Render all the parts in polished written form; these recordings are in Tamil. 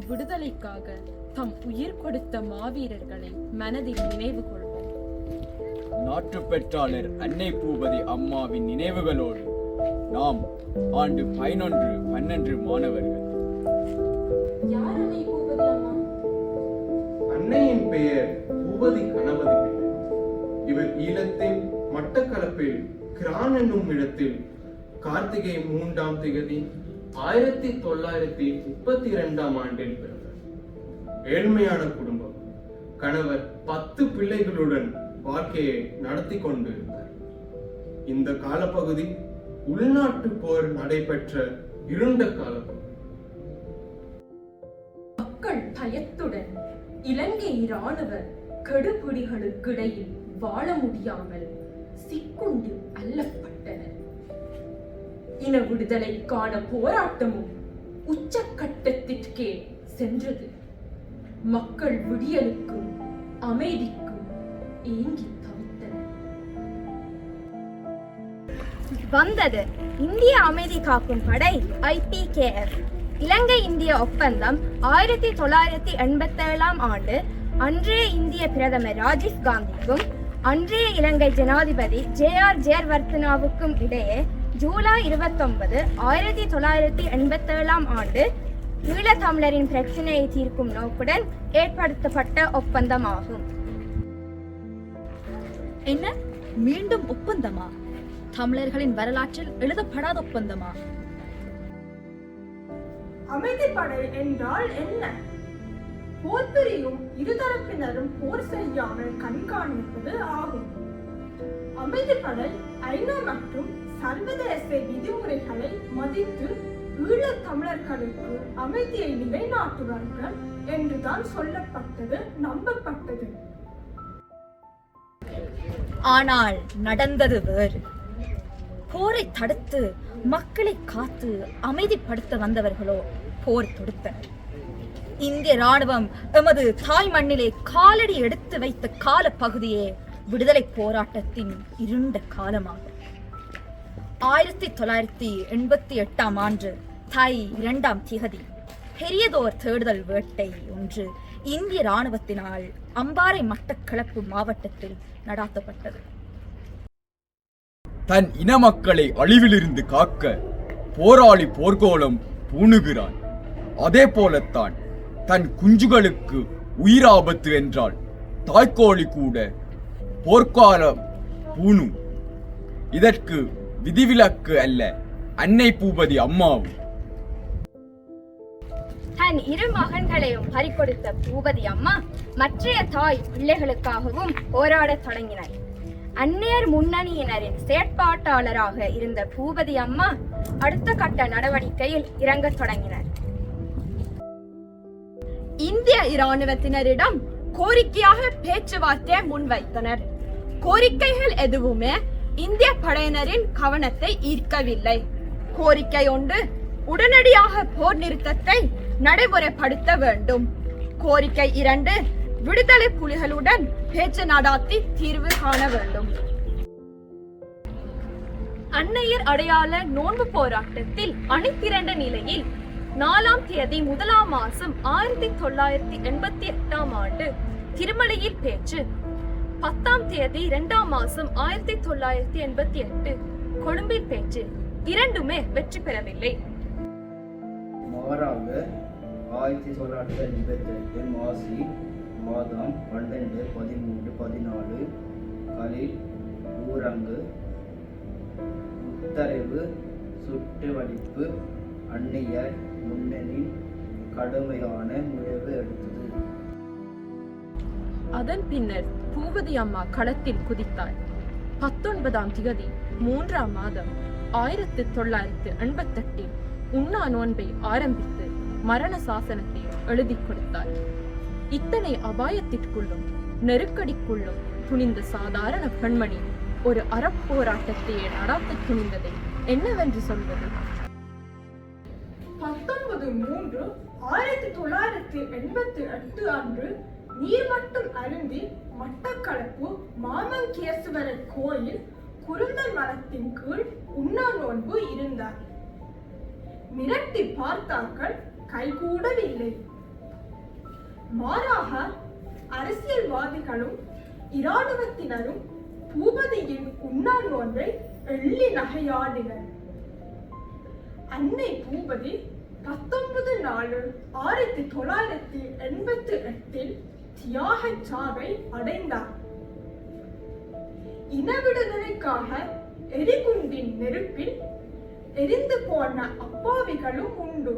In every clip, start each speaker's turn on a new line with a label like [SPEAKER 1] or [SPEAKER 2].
[SPEAKER 1] விடுதலைக்காக தம் உயிர் கொடுத்த மாவீரர்களை மனதில் நினைவு கொள்வோம்.
[SPEAKER 2] நாட்டு பெற்றாளர் அன்னை பூபதி அம்மாவின் நினைவுகளோடு நாம் ஆண்டு 11-12 மாணவர்கள்.
[SPEAKER 1] யார் அன்னை பூபதி அம்மா?
[SPEAKER 3] அன்னையின் பெயர் பூபதி கணபதி பிள்ளை. இவர் ஈழத்தின் மட்டக்களப்பில் கிரான் என்னும் இடத்தில் கார்த்திகை 3ஆம் திகதி 1932ஆம் ஆண்டில் பிறந்தார். ஏழ்மையான குடும்பம். கணவர் 10 பிள்ளைகளுடன் வாழ்க்கையை நடத்தி கொண்டிருந்தார். இந்த காலப்பகுதி உள்நாட்டு போர் நடைபெற்ற இருண்ட காலப்பகுதி.
[SPEAKER 1] மக்கள் பயத்துடன் இலங்கை இராணுவ கெடுபிடிகளுக்கிடையில் வாழ முடியாமல் சிக்குண்டு அல்லப்பட்டனர். இன விடுதலைக்கான போராட்டமும் உச்சக்கட்டத்திற்கே சென்றது. மக்கள் விடியலுக்கும் அமைதிக்கும் ஏங்கி தவித்தனர்.
[SPEAKER 4] வந்தது இந்திய அமைதி காக்கும் படை IPKF. இலங்கை இந்திய ஒப்பந்தம் 1987ஆம் ஆண்டு அன்றைய இந்திய பிரதமர் ராஜீவ் காந்திக்கும் அன்றைய இலங்கை ஜனாதிபதி JR ஜெயவர்தனாவுக்கும் இடையே ஜூலை 29, 1987ஆம் ஆண்டு ஈழத்தமிழரின் பிரச்சினையை தீர்க்கும் நோக்குடன் ஏற்படுத்தப்பட்ட ஒப்பந்தமாகும்.
[SPEAKER 5] என்ன, மீண்டும் ஒப்பந்தமா? தமிழர்களின் வரலாற்றில் எழுதப்படாத ஒப்பந்தமா?
[SPEAKER 6] அமைதிப்படை என்றால் என்ன? போர் புரியும் இருதரப்பினரும் போர் செய்யாமல் கண்காணிப்பது ஆகும். அமைதிப்படை ஐநா மற்றும் சர்வதேச விதிமுறைகளை மதித்து ஈழத் தமிழர்களுக்கு அமைதியை நிலைநாட்டுவார்கள் என்றுதான் சொல்லப்பட்டது, நம்பப்பட்டது.
[SPEAKER 5] ஆனால் நடந்தது வேறு. போரை தடுத்து மக்களை காத்து அமைதிப்படுத்த வந்தவர்களோ போர் தொடுத்தனர். இந்திய ராணுவம் எமது தாய் மண்ணிலே காலடி எடுத்து வைத்த கால பகுதியே விடுதலை போராட்டத்தின் இருண்ட காலமாகும். 1988ஆம் ஆண்டு தை 2ஆம் திகதி பெரியதோர் தேடுதல் வேட்டை ஒன்று இந்திய ராணுவத்தினால் அம்பாறை மட்டக்களப்பு மாவட்டத்தில் நடாத்தப்பட்டது.
[SPEAKER 2] தன் இன மக்களை அழிவிலிருந்து காக்க போராளி போர்க்கோலம் பூணுகிறான். அதே போலத்தான் தன் குஞ்சுகளுக்கு உயிராபத்து என்றால் தாய்க்கோழி கூட போர்க்காலம் பூணும். இதற்கு விதிவிலக்கு அல்ல அன்னை பூபதி அம்மாவும்.
[SPEAKER 4] தன் 2 மகன்களையும் பறிகொடுத்த பூபதி அம்மா மற்றைய தாய் பிள்ளைகளுக்காகவும் போராடத் தொடங்கினார். அந்நியர் முன்னணியினரின் செயற்பாட்டாளராக இருந்த பூபதி அம்மா அடுத்த கட்ட நடவடிக்கையில் இறங்கத் தொடங்கினார்.
[SPEAKER 6] இந்திய இராணுவத்தினரிடம் கோரிக்கையாக பேச்சுவார்த்தையை முன்வைத்தனர். கோரிக்கைகள் எதுவுமே இந்திய படையினரின் கவனத்தை ஈர்க்கவில்லை. கோரிக்கை ஒன்று, உடனடியாக போர் நிறுத்தத்தை நடைமுறைப்படுத்த வேண்டும். கோரிக்கை 2, விடுதலை புலிகளுடன் பேச்சு நடாத்தி தீர்வு காண வேண்டும்.
[SPEAKER 1] அன்னையர் அடையாள நோன்பு போராட்டத்தில் அணிதிரண்ட நிலையில் 4ஆம் தேதி 1ஆம் மாதம் 1988ஆம் ஆண்டு திருமலையில் பேச்சு, 10ஆம் தேதி 2ஆம் மாதம் 1988 கொழும்பில் பேச்சு, இரண்டுமே வெற்றி பெறவில்லை.
[SPEAKER 7] மாறாக 1988 மாசி மாதம் 12, 13, 14 களில் ஊரங்கு, உத்தரவு, சுட்டுவடிப்பு அந்நியர் முன்னணி கடுமையான முயற்சி எடுத்தது.
[SPEAKER 1] அதன் பின்னர் பூபதி அம்மா களத்தில் குதித்தார். 19ஆம் திகதி 3ஆம் மாதம் 1988 உண்ணா நோன்பை ஆரம்பித்து மரண சாசனத்தை எழுதி கொடுத்தார். இத்தனை அபாயத்திற்குள்ளும் நெருக்கடிக்குள்ளும் துணிந்த சாதாரண பெண்மணி ஒரு அறப்போராட்டத்தையே நடாத்த துணிந்ததை என்னவென்று சொல்வது?
[SPEAKER 6] 19/3/1988 அன்று நீர்மட்டம் அருந்தி மட்டக்களப்பு மாமங்கேசுவரர் கோயில் குருந்தல் மரத்தின் கீழ் உண்ணா நோன்பு இருந்தார். மிரட்டி பார்த்தார்கள், கைகூடவில்லை. மாறாக அரசியல்வாதிகளும் இராணுவத்தினரும் பூபதியின் உண்ணா நோன்பை எள்ளி நகையாடினர். அன்னை பூபதி 19/4/1988 தியாகச் சாவை அடைந்தார். இன விடுதலைக்காக எரிகுண்டின் நெருப்பில் எரிந்து போன அப்பாவிகளும் உண்டு.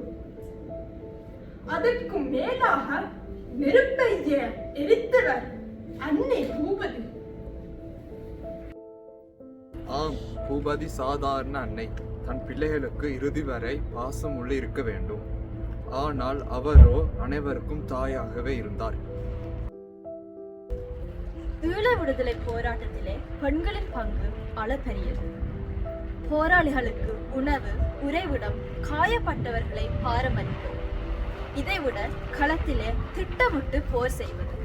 [SPEAKER 6] அதற்கு மேலாக நெருப்பைய எரித்தவர் அன்னை பூபதி.
[SPEAKER 8] ஆம், பூபதி சாதாரண அன்னை. தன் பிள்ளைகளுக்கு இறுதி வரை பாசம் உள்ள இருக்க வேண்டும். ஆனால் அவரோ அனைவருக்கும் தாயாகவே இருந்தார்.
[SPEAKER 1] ஈழ விடுதலை போராட்டத்திலே பெண்களின் பங்கு அளப்பரியது. போராளிகளுக்கு உணவு, உறைவிடம், காயப்பட்டவர்களை பராமரிப்பு, இதைவிட களத்திலே திட்டமிட்டு போர் செய்வது,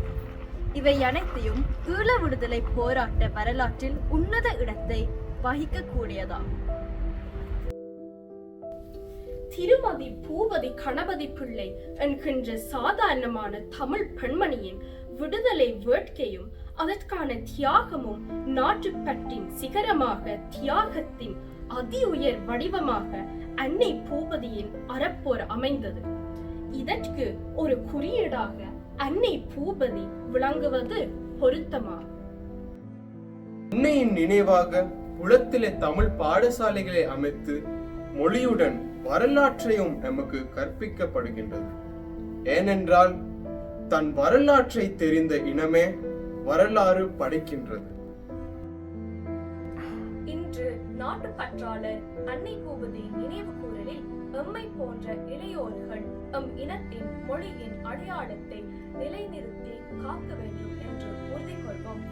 [SPEAKER 1] இவை அனைத்தையும் ஈழ விடுதலை போராட்ட வரலாற்றில் உன்னத இடத்தை வகிக்கக்கூடியதாகும். திருமதி பூபதி கணபதி பிள்ளை என்கின்ற சாதாரணமான தமிழ் பெண்மணியின் விடுதலை வேட்கையும் அதற்கான தியாகமும் நாட்டுப்பற்றின் சிகரமாக, தியாகத்தின் அதி உயர் வடிவமாக அன்னை பூபதியின் அறப்போர் அமைந்தது. இதற்கு ஒரு குறியீடாக அன்னை பூபதி விளங்குவது பொருத்தமாகும்.
[SPEAKER 3] அன்னையின் நினைவாக புலத்திலே தமிழ் பாடசாலைகளை அமைத்து மொழியுடன் வரலாற்றையும் நமக்கு கற்பிக்கப்படுகின்றது. ஏனென்றால் தன் வரலாற்றை தெரிந்த இனமே வரலாறு படைக்கின்றது.
[SPEAKER 1] இன்று நாட்டுப்பற்றாளர் அன்னை பூபதி நினைவு கூறலில் எம்மை போன்ற இளையோர்கள் எம் இனத்தின் மொழியின் அடையாளத்தை நிலைநிறுத்தி காக்க வேண்டும் என்று உறுதி கொள்வோம்.